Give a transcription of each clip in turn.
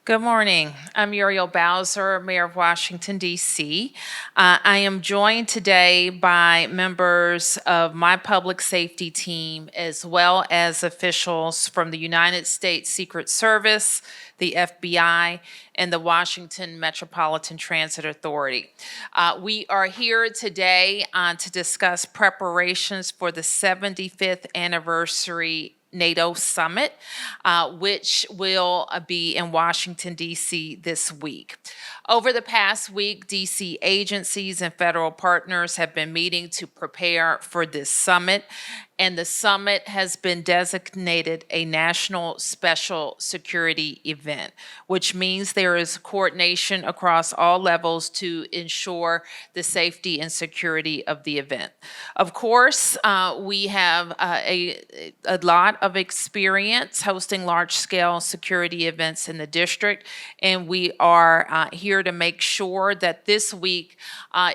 Good morning. I'm Muriel Bowser, Mayor of Washington, D.C. I am joined today by members of my public safety team, as well as officials from the United States Secret Service, the FBI, and the Washington Metropolitan Transit Authority. We are here today to discuss preparations for the 75th anniversary NATO summit, which will be in Washington, D.C. this week. Over the past week, D.C. agencies and federal partners have been meeting to prepare for this summit, and the summit has been designated a national special security event, which means there is coordination across all levels to ensure the safety and security of the event. Of course, we have a lot of experience hosting large-scale security events in the district, and we are here to make sure that this week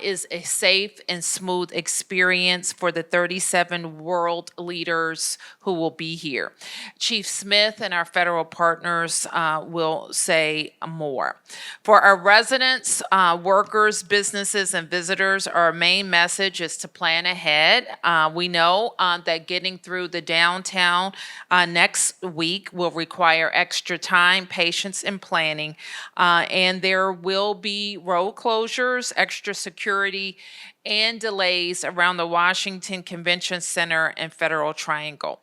is a safe and smooth experience for the 37 world leaders who will be here. Chief Smith and our federal partners will say more. For our residents, workers, businesses, and visitors, our main message is to plan ahead. We know that getting through the downtown next week will require extra time, patience, and planning. And there will be road closures, extra security, and delays around the Washington Convention Center and Federal Triangle.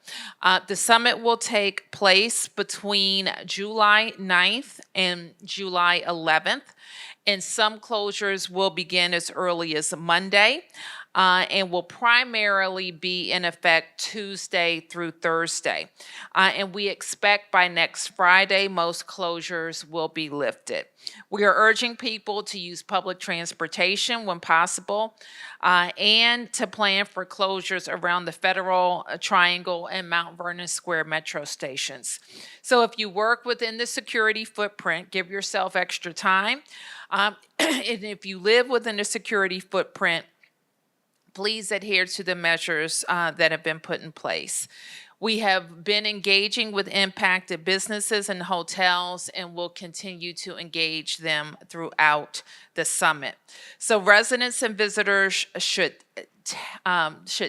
The summit will take place between July 9th and July 11th, and some closures will begin as early as Monday. And will primarily be in effect Tuesday through Thursday. And we expect by next Friday, most closures will be lifted. We are urging people to use public transportation when possible and to plan for closures around the Federal Triangle and Mount Vernon Square metro stations. So if you work within the security footprint, give yourself extra time. And if you live within the security footprint, please adhere to the measures that have been put in place. We have been engaging with impacted businesses and hotels and will continue to engage them throughout the summit. So residents and visitors should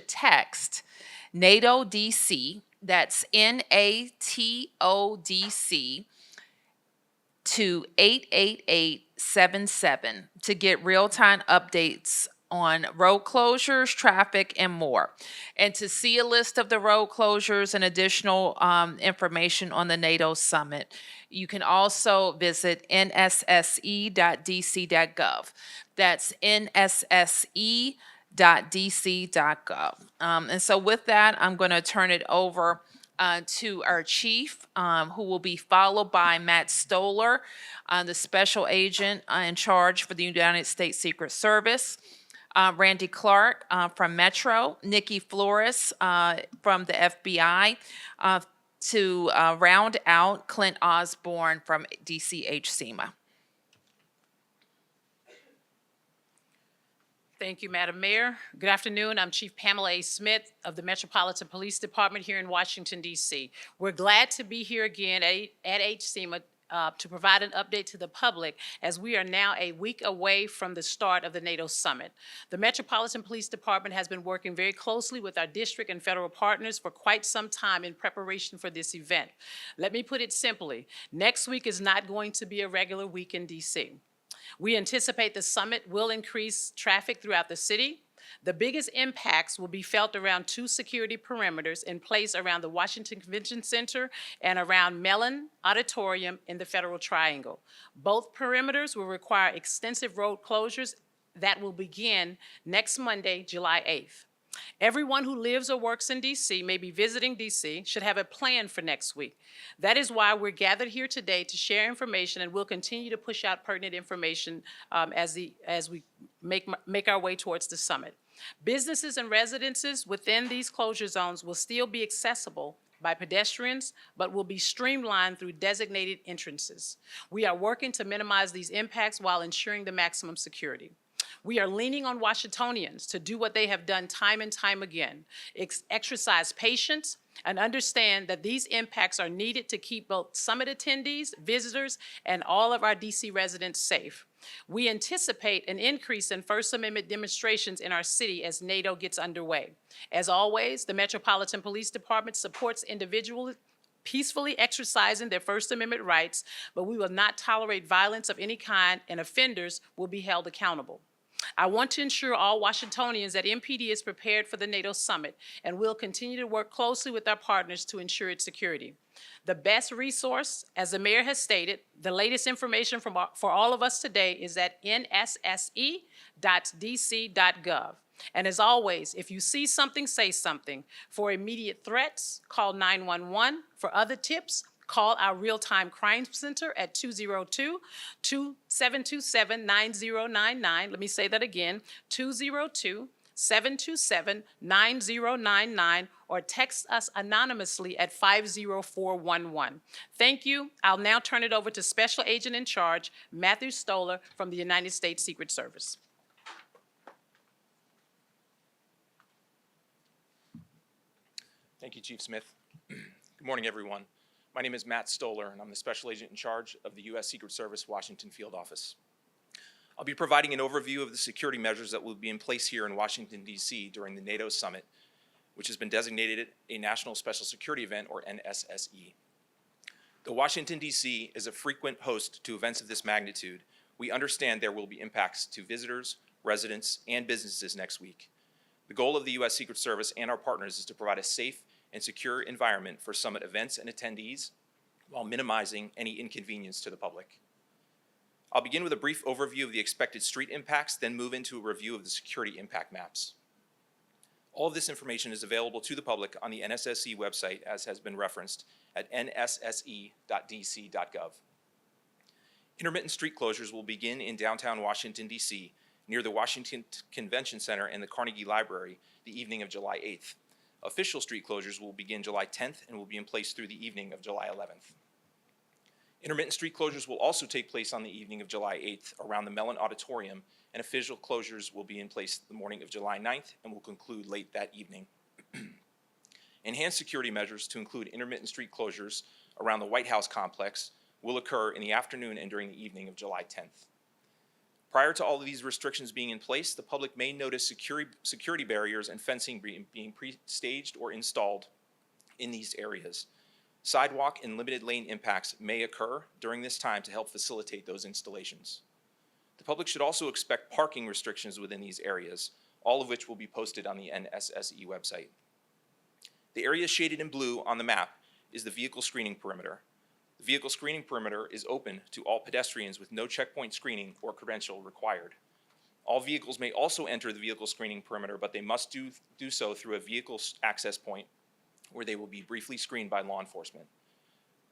text NATO DC, that's NATODC, to 88877 to get real-time updates on road closures, traffic, and more. And to see a list of the road closures and additional information on the NATO summit, you can also visit nsse.dc.gov. That's nsse.dc.gov. And so with that, I'm going to turn it over to our chief, who will be followed by Matt Stoller, the special agent in charge for the United States Secret Service. Randy Clark from Metro, Nikki Flores from the FBI, to round out Clint Osborne from DCH SEMA. Thank you, Madam Mayor. Good afternoon. I'm Chief Pamela A. Smith of the Metropolitan Police Department here in Washington, D.C. We're glad to be here again at HSEMA to provide an update to the public as we are now a week away from the start of the NATO summit. The Metropolitan Police Department has been working very closely with our district and federal partners for quite some time in preparation for this event. Let me put it simply, next week is not going to be a regular week in DC. We anticipate the summit will increase traffic throughout the city. The biggest impacts will be felt around two security perimeters in place around the Washington Convention Center and around Mellon Auditorium in the Federal Triangle. Both perimeters will require extensive road closures that will begin next Monday, July 8th. Everyone who lives or works in D.C., may be visiting D.C., should have a plan for next week. That is why we're gathered here today to share information, and we'll continue to push out pertinent information as we make our way towards the summit. Businesses and residences within these closure zones will still be accessible by pedestrians, but will be streamlined through designated entrances. We are working to minimize these impacts while ensuring the maximum security. We are leaning on Washingtonians to do what they have done time and time again, exercise patience, and understand that these impacts are needed to keep both summit attendees, visitors, and all of our DC residents safe. We anticipate an increase in First Amendment demonstrations in our city as NATO gets underway. As always, the Metropolitan Police Department supports individuals peacefully exercising their First Amendment rights, but we will not tolerate violence of any kind, and offenders will be held accountable. I want to ensure all Washingtonians that MPD is prepared for the NATO summit, and we'll continue to work closely with our partners to ensure its security. The best resource, as the mayor has stated, the latest information for all of us today is at nsse.dc.gov. And as always, if you see something, say something. For immediate threats, call 911. For other tips, call our real-time crime center at 202-727-9099. Let me say that again, 202-727-9099, or text us anonymously at 50411. Thank you. I'll now turn it over to Special Agent in Charge, Matthew Stoller from the United States Secret Service. Thank you, Chief Smith. Good morning, everyone. My name is Matt Stoller, and I'm the Special Agent in Charge of the U.S. Secret Service Washington Field Office. I'll be providing an overview of the security measures that will be in place here in Washington, D.C. during the NATO summit, which has been designated a National Special Security Event, or NSSE. Though Washington, D.C. is a frequent host to events of this magnitude, we understand there will be impacts to visitors, residents, and businesses next week. The goal of the U.S. Secret Service and our partners is to provide a safe and secure environment for summit events and attendees while minimizing any inconvenience to the public. I'll begin with a brief overview of the expected street impacts, then move into a review of the security impact maps. All of this information is available to the public on the NSSE website, as has been referenced, at nsse.dc.gov. Intermittent street closures will begin in downtown Washington, D.C., near the Washington Convention Center and the Carnegie Library the evening of July 8th. Official street closures will begin July 10th and will be in place through the evening of July 11th. Intermittent street closures will also take place on the evening of July 8th around the Mellon Auditorium, and official closures will be in place the morning of July 9th and will conclude late that evening. Enhanced security measures to include intermittent street closures around the White House complex will occur in the afternoon and during the evening of July 10th. Prior to all of these restrictions being in place, the public may notice security barriers and fencing being pre-staged or installed in these areas. Sidewalk and limited lane impacts may occur during this time to help facilitate those installations. The public should also expect parking restrictions within these areas, all of which will be posted on the NSSE website. The area shaded in blue on the map is the vehicle screening perimeter. The vehicle screening perimeter is open to all pedestrians with no checkpoint screening or credential required. All vehicles may also enter the vehicle screening perimeter, but they must do so through a vehicle access point where they will be briefly screened by law enforcement.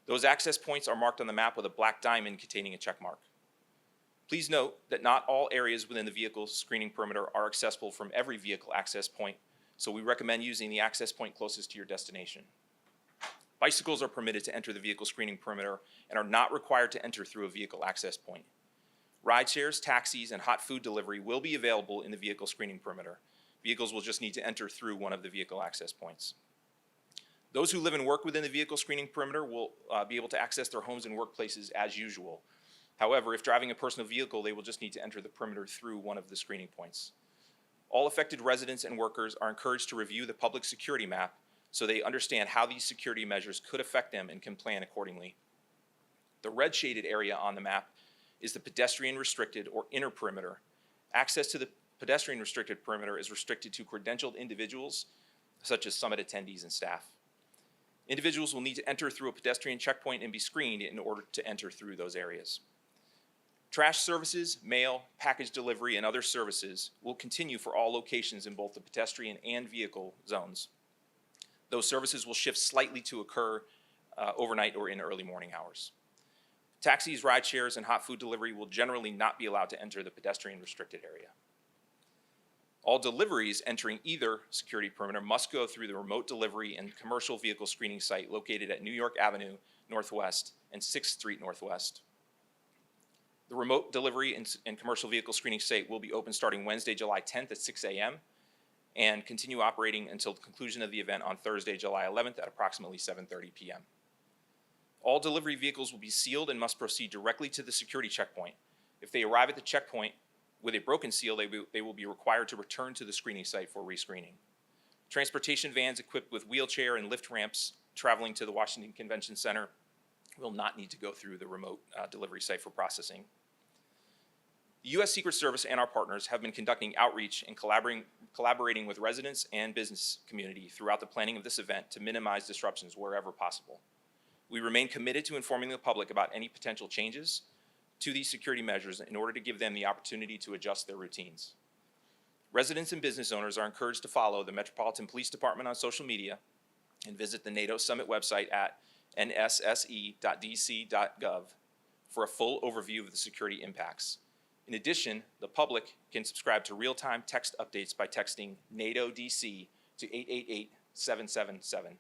Those access points are marked on the map with a black diamond containing a check mark. Please note that not all areas within the vehicle screening perimeter are accessible from every vehicle access point, so we recommend using the access point closest to your destination. Bicycles are permitted to enter the vehicle screening perimeter and are not required to enter through a vehicle access point. Rideshares, taxis, and hot food delivery will be available in the vehicle screening perimeter. Vehicles will just need to enter through one of the vehicle access points. Those who live and work within the vehicle screening perimeter will be able to access their homes and workplaces as usual. However, if driving a personal vehicle, they will just need to enter the perimeter through one of the screening points. All affected residents and workers are encouraged to review the public security map so they understand how these security measures could affect them and can plan accordingly. The red shaded area on the map is the pedestrian restricted or inner perimeter. Access to the pedestrian restricted perimeter is restricted to credentialed individuals such as summit attendees and staff. Individuals will need to enter through a pedestrian checkpoint and be screened in order to enter through those areas. Trash services, mail, package delivery, and other services will continue for all locations in both the pedestrian and vehicle zones. Those services will shift slightly to occur overnight or in early morning hours. Taxis, rideshares, and hot food delivery will generally not be allowed to enter the pedestrian restricted area. All deliveries entering either security perimeter must go through the remote delivery and commercial vehicle screening site located at New York Avenue Northwest and 6th Street Northwest. The remote delivery and commercial vehicle screening site will be open starting Wednesday, July 10th at 6 a.m. and continue operating until the conclusion of the event on Thursday, July 11th at approximately 7:30 p.m. All delivery vehicles will be sealed and must proceed directly to the security checkpoint. If they arrive at the checkpoint with a broken seal, they will be required to return to the screening site for rescreening. Transportation vans equipped with wheelchair and lift ramps traveling to the Washington Convention Center will not need to go through the remote delivery site for processing. The U.S. Secret Service and our partners have been conducting outreach and collaborating with residents and business community throughout the planning of this event to minimize disruptions wherever possible. We remain committed to informing the public about any potential changes to these security measures in order to give them the opportunity to adjust their routines. Residents and business owners are encouraged to follow the Metropolitan Police Department on social media and visit the NATO Summit website at nsse.dc.gov for a full overview of the security impacts. In addition, the public can subscribe to real-time text updates by texting NATO DC to 888-777.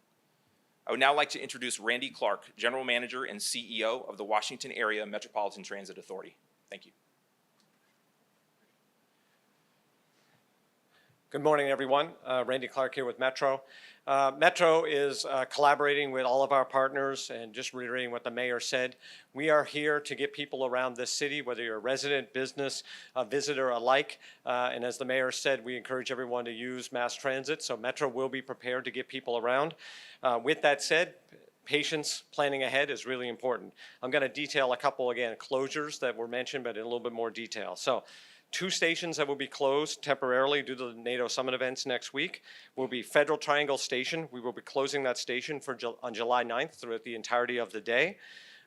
I would now like to introduce Randy Clark, General Manager and CEO of the Washington Area Metropolitan Transit Authority. Thank you. Good morning, everyone. Randy Clark here with Metro. Metro is collaborating with all of our partners, and just reiterating what the mayor said, we are here to get people around this city, whether you're a resident, business, visitor alike. And as the mayor said, we encourage everyone to use mass transit, so Metro will be prepared to get people around. With that said, patience, planning ahead is really important. I'm going to detail a couple, again, closures that were mentioned, but in a little bit more detail. So, 2 stations that will be closed temporarily due to the NATO Summit events next week will be Federal Triangle Station. We will be closing that station on July 9th throughout the entirety of the day.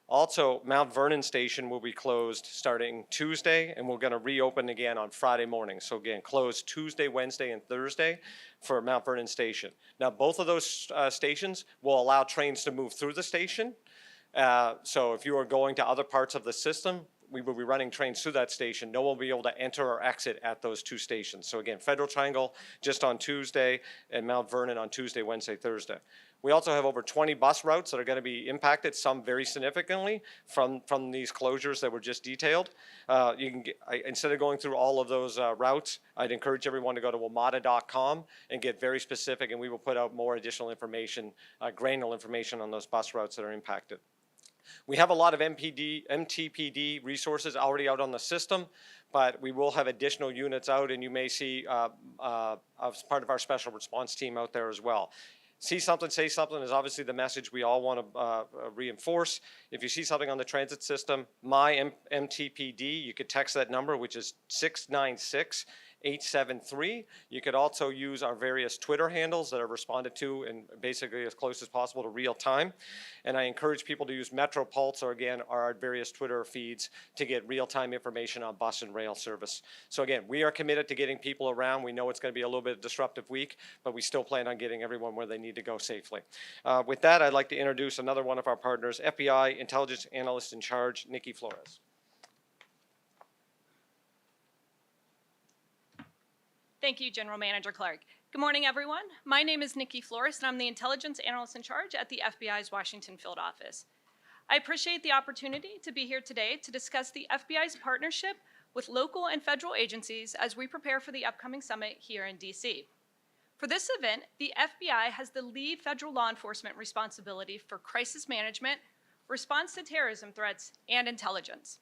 Also, Mount Vernon Station will be closed starting Tuesday, and we're going to reopen again on Friday morning. So again, closed Tuesday, Wednesday, and Thursday for Mount Vernon Station. Now, both of those stations will allow trains to move through the station. So if you are going to other parts of the system, we will be running trains through that station. No one will be able to enter or exit at those 2 stations. So again, Federal Triangle just on Tuesday and Mount Vernon on Tuesday, Wednesday, Thursday. We also have over 20 bus routes that are going to be impacted, some very significantly from these closures that were just detailed. Instead of going through all of those routes, I'd encourage everyone to go to WMATA.com and get very specific, and we will put out more additional information, granular information on those bus routes that are impacted. We have a lot of MTPD resources already out on the system, but we will have additional units out, and you may see as part of our special response team out there as well. See something, say something is obviously the message we all want to reinforce. If you see something on the transit system, my MTPD, you could text that number, which is 696-873. You could also use our various Twitter handles that are responded to and basically as close as possible to real time. And I encourage people to use Metro Pulse or again our various Twitter feeds to get real time information on bus and rail service. So again, we are committed to getting people around. We know it's going to be a little bit of a disruptive week, but we still plan on getting everyone where they need to go safely. With that, I'd like to introduce another one of our partners, FBI Intelligence Analyst in Charge, Nikki Flores. Thank you, General Manager Clark. Good morning, everyone. My name is Nikki Flores, and I'm the Intelligence Analyst in Charge at the FBI's Washington Field Office. I appreciate the opportunity to be here today to discuss the FBI's partnership with local and federal agencies as we prepare for the upcoming summit here in D.C. For this event, the FBI has the lead federal law enforcement responsibility for crisis management, response to terrorism threats, and intelligence.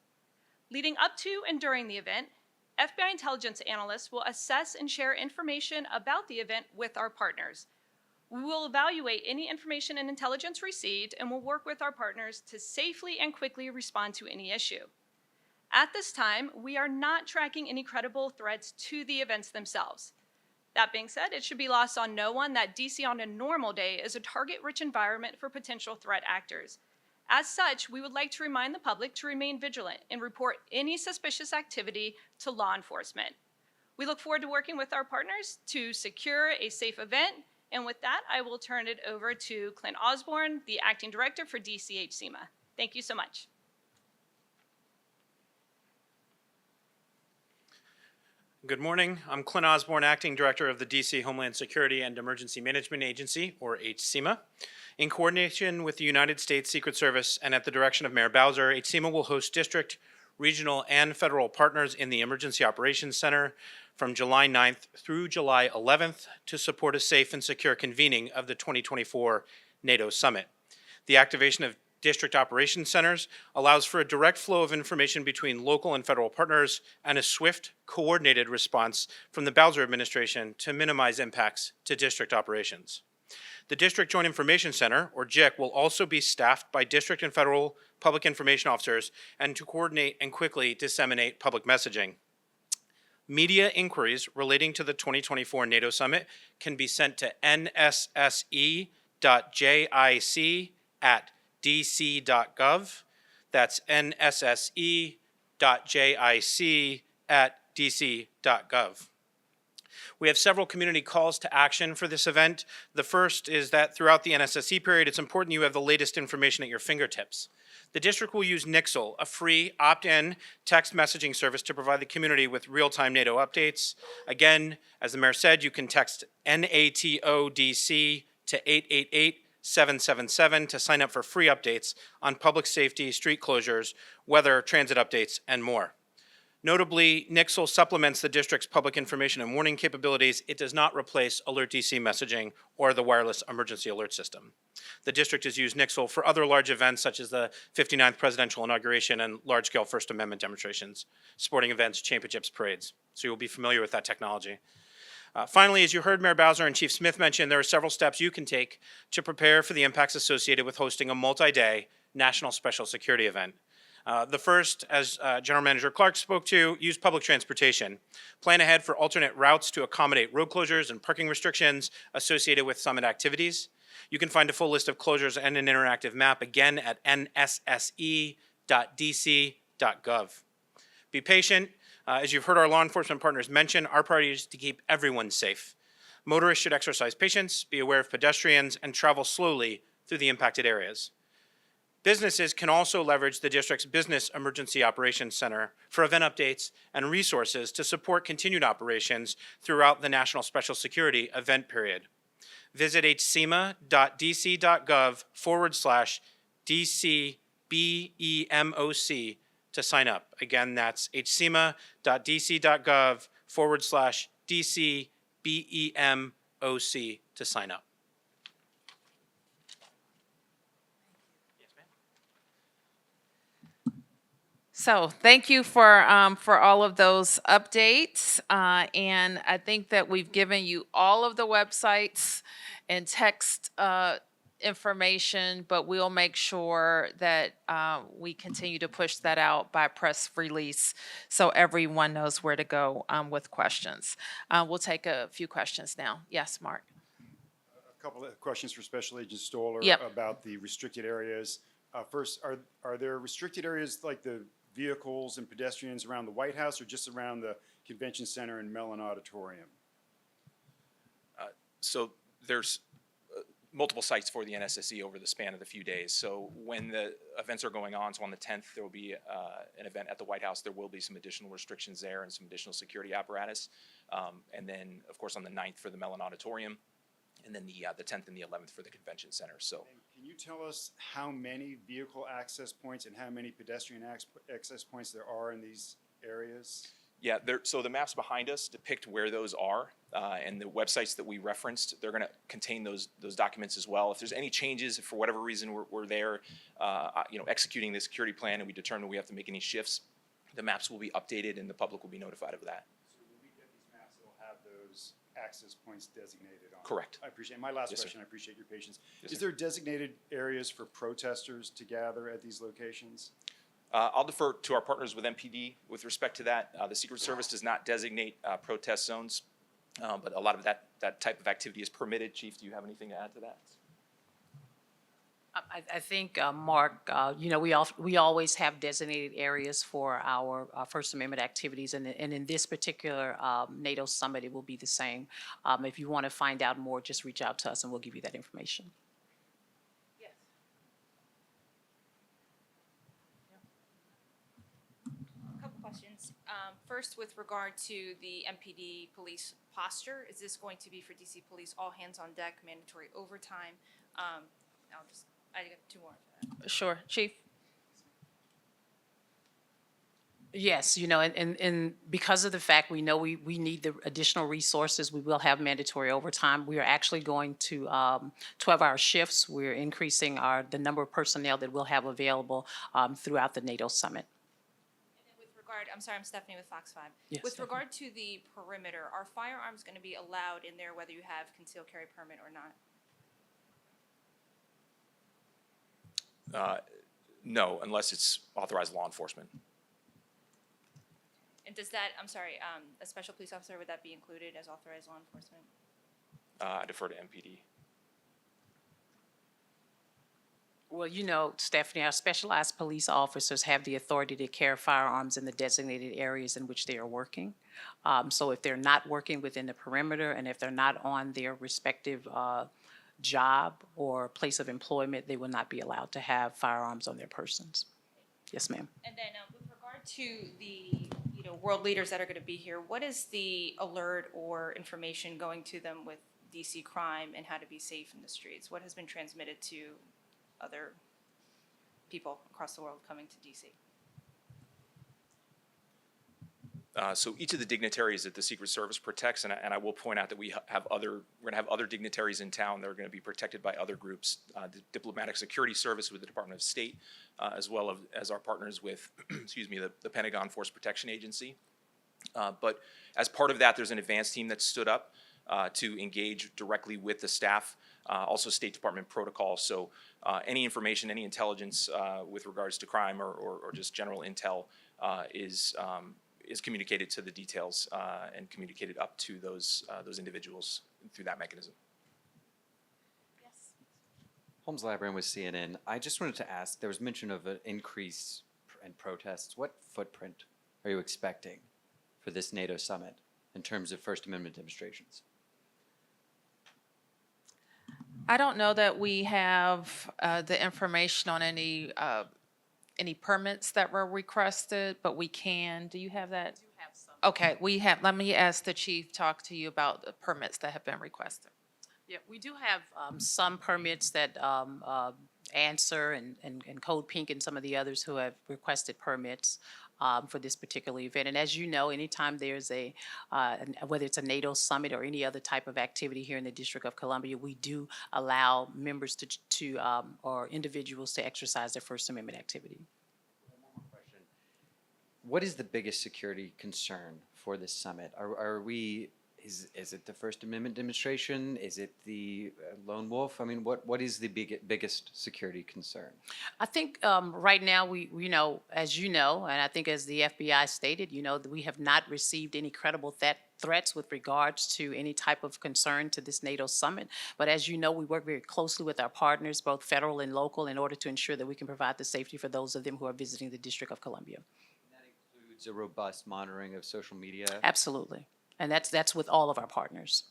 Leading up to and during the event, FBI intelligence analysts will assess and share information about the event with our partners. We will evaluate any information and intelligence received and will work with our partners to safely and quickly respond to any issue. At this time, we are not tracking any credible threats to the events themselves. That being said, it should be lost on no one that DC on a normal day is a target-rich environment for potential threat actors. As such, we would like to remind the public to remain vigilant and report any suspicious activity to law enforcement. We look forward to working with our partners to secure a safe event. And with that, I will turn it over to Clint Osborne, the Acting Director for DCHCMA. Thank you so much. Good morning. I'm Clint Osborne, Acting Director of the DC Homeland Security and Emergency Management Agency, or HCMA. In coordination with the United States Secret Service and at the direction of Mayor Bowser, HCMA will host district, regional, and federal partners in the Emergency Operations Center from July 9th through July 11th to support a safe and secure convening of the 2024 NATO Summit. The activation of district operations centers allows for a direct flow of information between local and federal partners and a swift, coordinated response from the Bowser administration to minimize impacts to district operations. The District Joint Information Center, or JIC, will also be staffed by district and federal public information officers and to coordinate and quickly disseminate public messaging. Media inquiries relating to the 2024 NATO Summit can be sent to nsse.jic@dc.gov. That's nsse.jic@dc.gov. We have several community calls to action for this event. The first is that throughout the NSSE period, it's important you have the latest information at your fingertips. The district will use Nixle, a free opt-in text messaging service to provide the community with real-time NATO updates. Again, as the mayor said, you can text NATODC to 888-777 to sign up for free updates on public safety, street closures, weather, transit updates, and more. Notably, Nixle supplements the district's public information and warning capabilities. It does not replace Alert DC messaging or the wireless emergency alert system. The district has used Nixle for other large events such as the 59th presidential inauguration and large-scale First Amendment demonstrations, sporting events, championships, parades. So you'll be familiar with that technology. Finally, as you heard Mayor Bowser and Chief Smith mention, there are several steps you can take to prepare for the impacts associated with hosting a multi-day national special security event. The first, as General Manager Clark spoke to, use public transportation. Plan ahead for alternate routes to accommodate road closures and parking restrictions associated with summit activities. You can find a full list of closures and an interactive map again at nsse.dc.gov. Be patient. As you've heard our law enforcement partners mention, our priority is to keep everyone safe. Motorists should exercise patience, be aware of pedestrians, and travel slowly through the impacted areas. Businesses can also leverage the district's Business Emergency Operations Center for event updates and resources to support continued operations throughout the National Special Security event period. Visit hcema.dc.gov/DCBEMOC to sign up. Again, that's hcema.dc.gov/DCBEMOC to sign up. So thank you for all of those updates. And I think that we've given you all of the websites and text information, but we'll make sure that we continue to push that out by press release so everyone knows where to go with questions. We'll take a few questions now. Yes, Mark. A couple of questions for Special Agent Stoller Yep. about the restricted areas. First, are there restricted areas like the vehicles and pedestrians around the White House or just around the Convention Center and Mellon Auditorium? So there's multiple sites for the NSSE over the span of the few days. So when the events are going on, so on the 10th, there will be an event at the White House. There will be some additional restrictions there and some additional security apparatus. And then, of course, on the 9th for the Mellon Auditorium, and then the 10th and the 11th for the Convention Center. So, And can you tell us how many vehicle access points and how many pedestrian access points there are in these areas? yeah, so the maps behind us depict where those are, and the websites that we referenced, they're going to contain those documents as well. If there's any changes, if for whatever reason we're there, executing the security plan, and we determine we have to make any shifts, the maps will be updated and the public will be notified of that. So when we get these maps, it'll have those access points designated on it. Correct. I appreciate. My last Yes, sir. question. I appreciate your patience. Yes, Is sir. there designated areas for protesters to gather at these locations? I'll defer to our partners with MPD with respect to that. The Secret Service does not designate protest zones, but a lot of that type of activity is permitted. Chief, do you have anything to add to that? I think, Mark, we always have designated areas for our First Amendment activities, and in this particular NATO summit, it will be the same. If you want to find out more, just reach out to us and we'll give you that information. Couple questions. First, with regard to the MPD police posture, is this going to be for DC Police all hands on deck, mandatory overtime? I got two more after that. Sure, Chief. Yes, and because of the fact we know we need the additional resources, we will have mandatory overtime. We are actually going to 12-hour shifts. We're increasing the number of personnel that we'll have available throughout the NATO summit. And then with regard, I'm sorry, I'm Stephanie with Fox 5. Yes, With Stephanie. regard to the perimeter, are firearms going to be allowed in there whether you have concealed carry permit or not? No, unless it's authorized law enforcement. And does that, I'm sorry, a special police officer, would that be included as authorized law enforcement? I defer to MPD. Well, Stephanie, our specialized police officers have the authority to carry firearms in the designated areas in which they are working. So if they're not working within the perimeter and if they're not on their respective job or place of employment, they will not be allowed to have firearms on their persons. Yes, ma'am. And then with regard to the world leaders that are going to be here, what is the alert or information going to them with DC crime and how to be safe in the streets? What has been transmitted to other people across the world coming to DC? So each of the dignitaries that the Secret Service protects, and I will point out that we're going to have other dignitaries in town that are going to be protected by other groups, the Diplomatic Security Service with the Department of State, as well as our partners with, excuse me, the Pentagon Force Protection Agency. But as part of that, there's an advanced team that stood up to engage directly with the staff, also State Department protocol. So any information, any intelligence with regards to crime or just general intel is communicated to the details and communicated up to those individuals through that mechanism. Yes. Holmes Labran with CNN. I just wanted to ask, there was mention of an increase in protests. What footprint are you expecting for this NATO summit in terms of First Amendment demonstrations? I don't know that we have the information on any permits that were requested, but we can. Do you have that? Okay, we have. Let me ask the chief, talk to you about the permits that have been requested. Yeah, we do have some permits that Answer and Code Pink and some of the others who have requested permits for this particular event. And as you know, anytime there's whether it's a NATO summit or any other type of activity here in the District of Columbia, we do allow members or individuals to exercise their First Amendment activity. One more question. What is the biggest security concern for this summit? Is it the First Amendment demonstration? Is it the lone wolf? I mean, what is the biggest security concern? I think right now as you know, and I think as the FBI stated, that we have not received any credible threats with regards to any type of concern to this NATO summit. But as you know, we work very closely with our partners, both federal and local, in order to ensure that we can provide the safety for those of them who are visiting the District of Columbia. And that includes a robust monitoring of social media? Absolutely. And that's with all of our partners.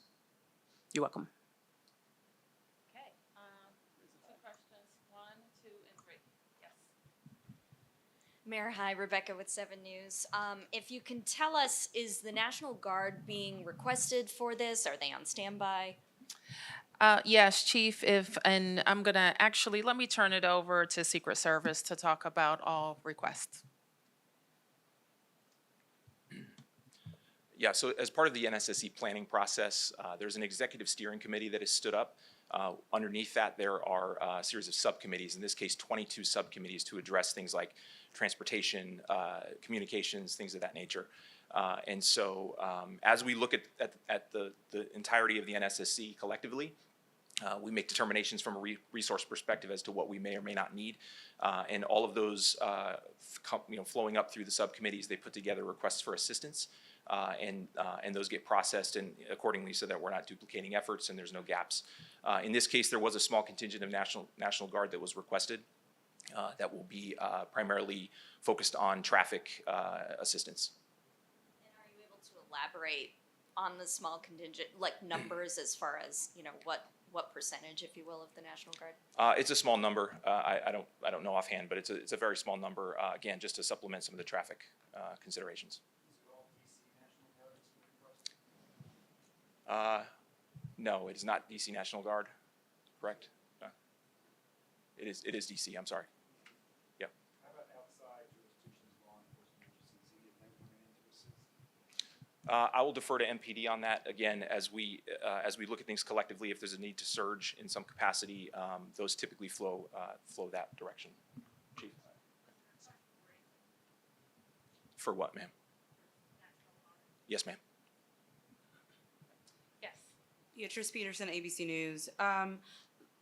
You're welcome. Okay. Two questions, 1, 2, and 3. Yes. Mayor, hi, Rebecca with 7 News. If you can tell us, is the National Guard being requested for this? Are they on standby? Yes, Chief, and I'm going to let me turn it over to Secret Service to talk about all requests. Yeah, so as part of the NSSE planning process, there's an executive steering committee that has stood up. Underneath that, there are a series of subcommittees, in this case, 22 subcommittees to address things like transportation, communications, things of that nature. And so as we look at the entirety of the NSSE collectively, we make determinations from a resource perspective as to what we may or may not need. And all of those flowing up through the subcommittees, they put together requests for assistance. And those get processed and accordingly so that we're not duplicating efforts and there's no gaps. In this case, there was a small contingent of National Guard that was requested that will be primarily focused on traffic assistance. And are you able to elaborate on the small contingent, like numbers as far as, what percentage, if you will, of the National Guard? It's a small number. I don't know offhand, but it's a very small number. Again, just to supplement some of the traffic considerations. No, it is not DC National Guard, correct? It is DC, I'm sorry. Yep. How about outside jurisdictions, law enforcement agencies, I will defer to MPD on that. Again, as we look at things collectively, if there's a need to surge in some capacity, those typically flow that direction. Chief. For what, ma'am? Yes, ma'am. Yes. Yeah, Trish Peterson, ABC News.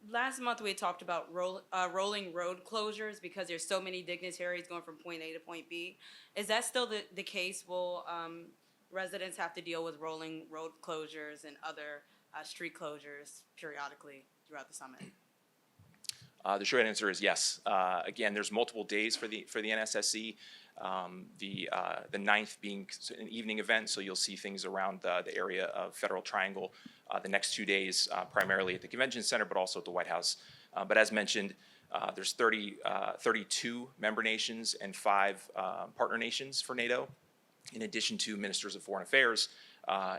Last month we had talked about rolling road closures because there's so many dignitaries going from point A to point B. Is that still the case? Will residents have to deal with rolling road closures and other street closures periodically throughout the summit? The short answer is yes. Again, there's multiple days for the NSSE. The 9th being an evening event, so you'll see things around the area of Federal Triangle. The next 2 days, primarily at the Convention Center, but also at the White House. But as mentioned, there's 32 member nations and 5 partner nations for NATO, in addition to ministers of foreign affairs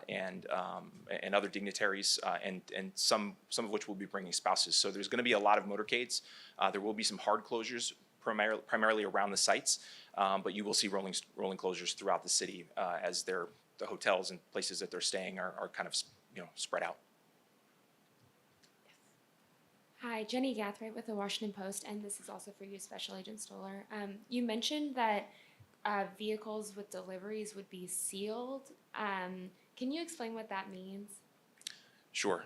and other dignitaries, and some of which will be bringing spouses. So there's going to be a lot of motorcades. There will be some hard closures, primarily around the sites, but you will see rolling closures throughout the city as the hotels and places that they're staying are kind of spread out. Hi, Jenny Gathright with the Washington Post, and this is also for you, Special Agent Stoller. You mentioned that vehicles with deliveries would be sealed. Can you explain what that means? Sure.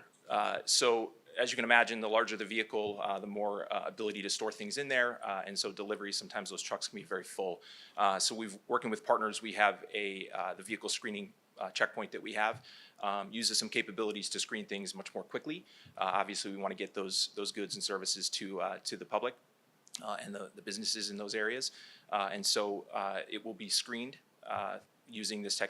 So as you can imagine, the larger the vehicle, the more ability to store things in there, and so deliveries, sometimes those trucks can be very full. So working with partners, we have the vehicle screening checkpoint that we have uses some capabilities to screen things much more quickly. Obviously, we want to get those goods and services to the public and the businesses in those areas, and so it will be screened using this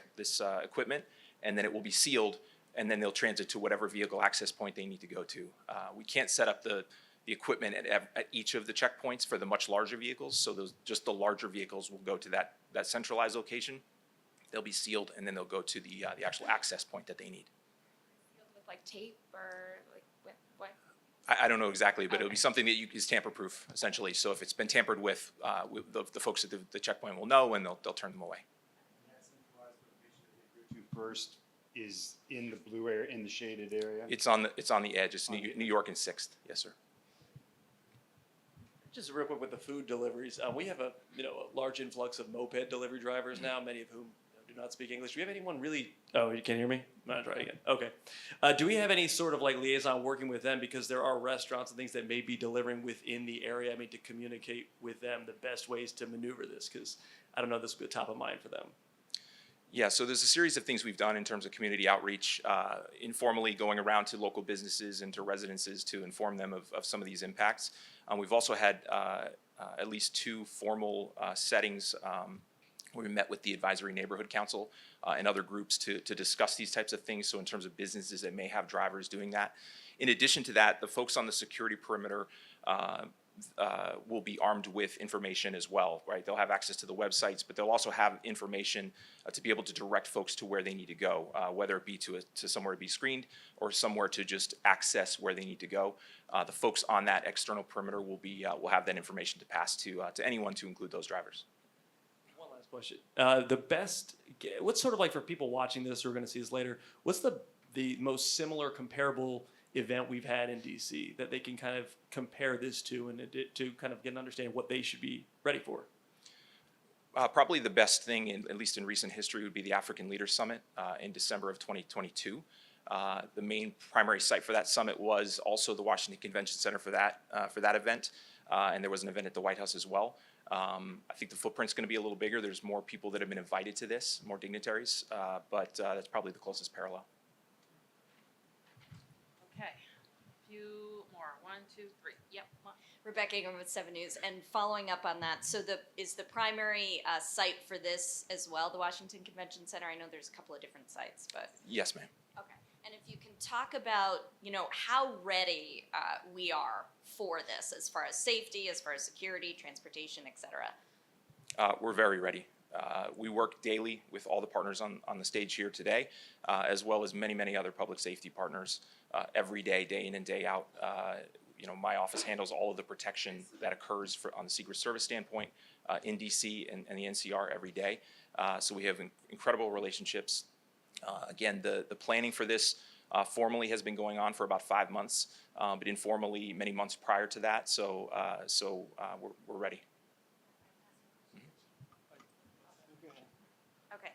equipment, and then it will be sealed, and then they'll transit to whatever vehicle access point they need to go to. We can't set up the equipment at each of the checkpoints for the much larger vehicles, so just the larger vehicles will go to that centralized location. They'll be sealed, and then they'll go to the actual access point that they need. Sealed with like tape or like with what? I don't know exactly, but it'll be something that is tamper-proof, essentially. So if it's been tampered with, the folks at the checkpoint will know, and they'll turn them away. That centralized location that they go to first is in the blue area, in the shaded area? It's on the edge. It's New York and 6th. Yes, sir. Just real quick with the food deliveries, we have a large influx of moped delivery drivers now, many of whom do not speak English. Do we have anyone really? Oh, you can't hear me? I'm gonna try again. Okay. Do we have any sort of like liaison working with them, because there are restaurants and things that may be delivering within the area? I mean, to communicate with them the best ways to maneuver this, because I don't know, this would be top of mind for them. Yeah, so there's a series of things we've done in terms of community outreach, informally going around to local businesses and to residences to inform them of some of these impacts. We've also had at least 2 formal settings where we met with the Advisory Neighborhood Council and other groups to discuss these types of things, so in terms of businesses that may have drivers doing that. In addition to that, the folks on the security perimeter will be armed with information as well, right? They'll have access to the websites, but they'll also have information to be able to direct folks to where they need to go, whether it be to somewhere to be screened or somewhere to just access where they need to go. The folks on that external perimeter will have that information to pass to anyone, to include those drivers. One last question. What's sort of like, for people watching this who are going to see this later, what's the most similar comparable event we've had in DC that they can kind of compare this to, and to kind of get an understanding of what they should be ready for? Probably the best thing, at least in recent history, would be the African Leaders Summit in December of 2022. The main primary site for that summit was also the Washington Convention Center for that event, and there was an event at the White House as well. I think the footprint's going to be a little bigger. There's more people that have been invited to this, more dignitaries, but that's probably the closest parallel. Okay. A few more. 1, 2, 3. Yep. Rebecca Ingram with 7 News, and following up on that, so is the primary site for this as well the Washington Convention Center? I know there's a couple of different sites, but Yes, ma'am. okay. And if you can talk about, how ready we are for this, as far as safety, as far as security, transportation, et cetera. We're very ready. We work daily with all the partners on the stage here today, as well as many, many other public safety partners every day, day in and day out. My office handles all of the protection that occurs on the Secret Service standpoint in DC and the NCR every day. So we have incredible relationships Again, the planning for this formally has been going on for about 5 months, but informally many months prior to that. So we're ready. Okay.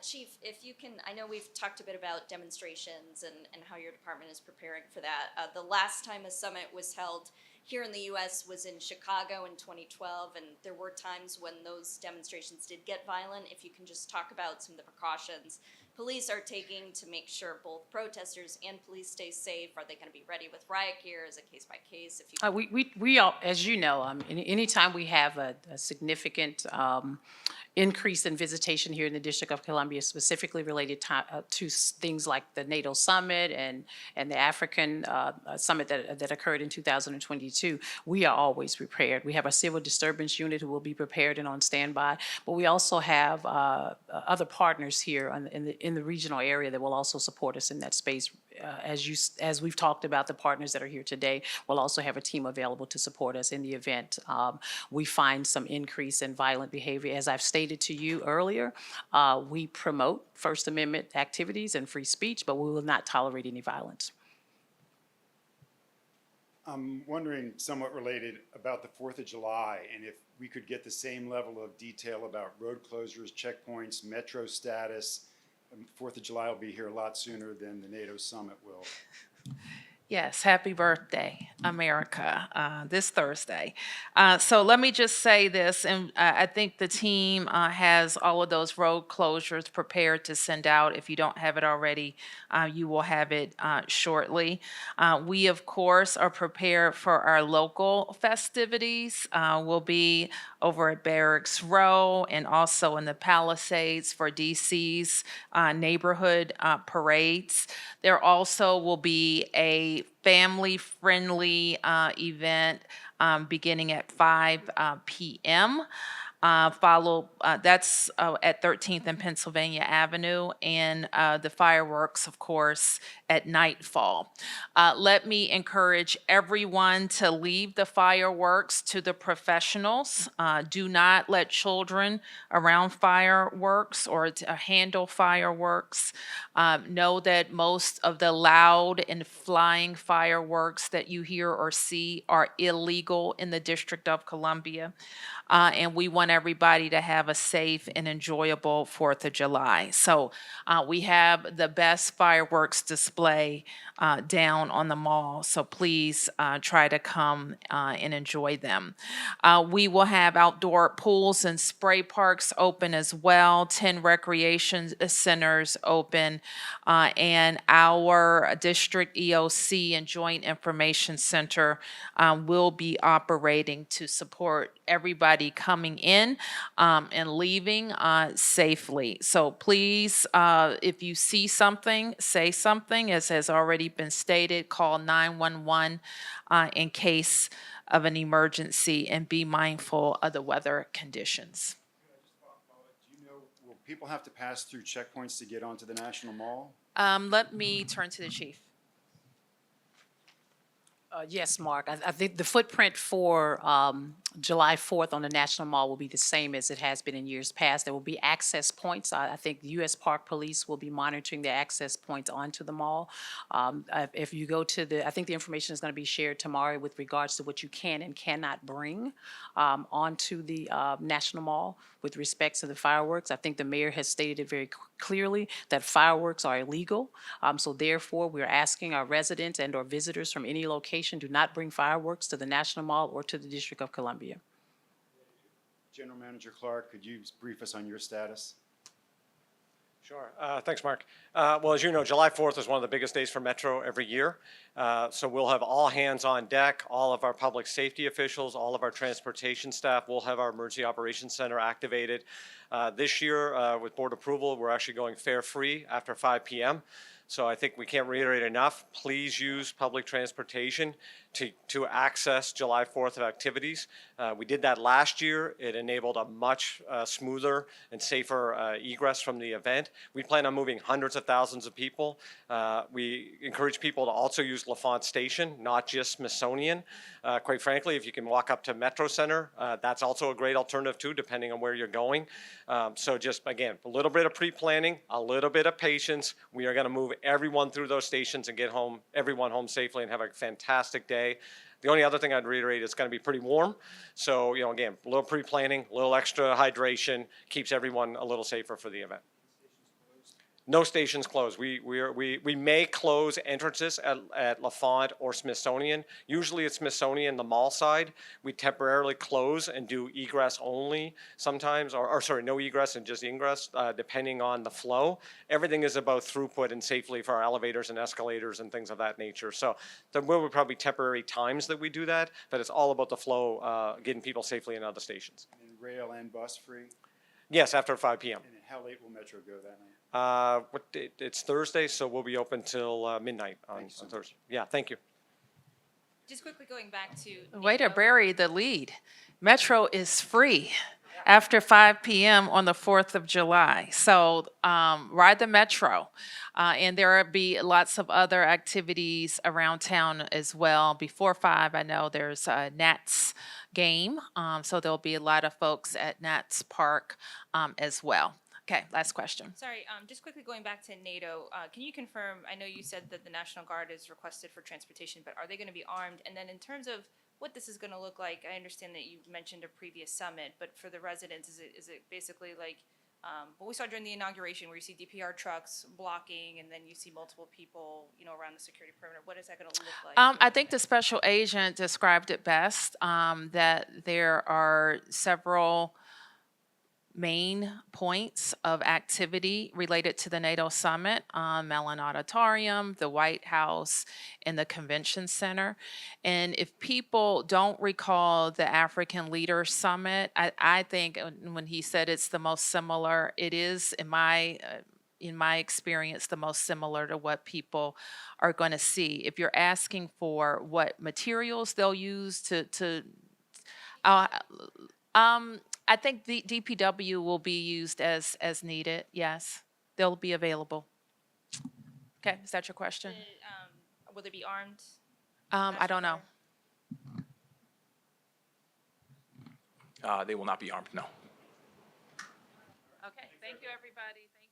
Chief, if you can, I know we've talked a bit about demonstrations and how your department is preparing for that. The last time a summit was held here in the U.S. was in Chicago in 2012, and there were times when those demonstrations did get violent. If you can just talk about some of the precautions police are taking to make sure both protesters and police stay safe. Are they going to be ready with riot gear? Is it case by case? If you We all, as you know, anytime we have a significant increase in visitation here in the District of Columbia, specifically related to things like the NATO summit and the African summit that occurred in 2022, we are always prepared. We have a civil disturbance unit who will be prepared and on standby, but we also have other partners here in the regional area that will also support us in that space. As we've talked about, the partners that are here today will also have a team available to support us in the event we find some increase in violent behavior. As I've stated to you earlier, we promote First Amendment activities and free speech, but we will not tolerate any violence. I'm wondering, somewhat related, about the 4th of July, and if we could get the same level of detail about road closures, checkpoints, metro status. 4th of July will be here a lot sooner than the NATO summit will. Yes, happy birthday, America, this Thursday. So let me just say this, and I think the team has all of those road closures prepared to send out. If you don't have it already, you will have it shortly. We, of course, are prepared for our local festivities. We'll be over at Barracks Row and also in the Palisades for DC's neighborhood parades. There also will be a family-friendly event beginning at 5 p.m. That's at 13th and Pennsylvania Avenue, and the fireworks, of course, at nightfall. Let me encourage everyone to leave the fireworks to the professionals. Do not let children around fireworks or to handle fireworks. Know that most of the loud and flying fireworks that you hear or see are illegal in the District of Columbia. And we want everybody to have a safe and enjoyable 4th of July. So we have the best fireworks display down on the mall. So please try to come and enjoy them. We will have outdoor pools and spray parks open as well, 10 recreation centers open, and our district EOC and Joint Information Center will be operating to support everybody coming in and leaving safely. So please, if you see something, say something. As has already been stated, call 911 in case of an emergency, and be mindful of the weather conditions. Do you know, will people have to pass through checkpoints to get onto the National Mall? Let me turn to the chief. Yes, Mark. I think the footprint for July 4th on the National Mall will be the same as it has been in years past. There will be access points. I think the U.S. Park Police will be monitoring the access points onto the mall. If you go to I think the information is going to be shared tomorrow with regards to what you can and cannot bring onto the National Mall with respect to the fireworks. I think the mayor has stated it very clearly that fireworks are illegal. So therefore, we're asking our residents and or visitors from any location, do not bring fireworks to the National Mall or to the District of Columbia. General Manager Clark, could you brief us on your status? Sure. Thanks, Mark. Well, as you know, July 4th is one of the biggest days for Metro every year. So we'll have all hands on deck, all of our public safety officials, all of our transportation staff. We'll have our Emergency Operations Center activated. This year, with board approval, we're actually going fare-free after 5 p.m. So I think we can't reiterate enough. Please use public transportation to access July 4th activities. We did that last year. It enabled a much smoother and safer egress from the event. We plan on moving hundreds of thousands of people. We encourage people to also use L'Enfant Station, not just Smithsonian. Quite frankly, if you can walk up to Metro Center, that's also a great alternative too, depending on where you're going. So just, again, a little bit of pre-planning, a little bit of patience. We are going to move everyone through those stations and get everyone home safely and have a fantastic day. The only other thing I'd reiterate, it's going to be pretty warm. So, again, a little pre-planning, a little extra hydration keeps everyone a little safer for the event. No stations closed. We may close entrances at LaFont or Smithsonian. Usually it's Smithsonian, the mall side. We temporarily close and do egress only sometimes, or sorry, no egress and just ingress, depending on the flow. Everything is about throughput and safely for our elevators and escalators and things of that nature. So there will be probably temporary times that we do that, but it's all about the flow, getting people safely in other stations. And rail and bus free? Yes, after 5 p.m. And then how late will Metro go that night? What date? It's Thursday, so we'll be open till midnight on Thursday. Yeah, thank you. Just quickly going back to Way to NATO. bury the lead. Metro is free after 5 p.m. on the 4th of July. So ride the Metro. And there will be lots of other activities around town as well. Before 5, I know there's a Nats game. So there'll be a lot of folks at Nats Park as well. Okay, last question. Sorry, just quickly going back to NATO, can you confirm, I know you said that the National Guard is requested for transportation, but are they going to be armed? And then in terms of what this is going to look like, I understand that you mentioned a previous summit, but for the residents, is it basically like what we saw during the inauguration where you see DPR trucks blocking and then you see multiple people, around the security perimeter? What is that going to look like? I think the special agent described it best, that there are several main points of activity related to the NATO summit, Mellon Auditorium, the White House, and the Convention Center. And if people don't recall the African Leaders Summit, I think when he said it's the most similar, it is, in my experience, the most similar to what people are going to see. If you're asking for what materials they'll use I think the DPW will be used as needed. Yes, they'll be available. Okay, is that your question? Will they be armed? I don't know. They will not be armed, no. Okay, thank you, everybody. Thank you.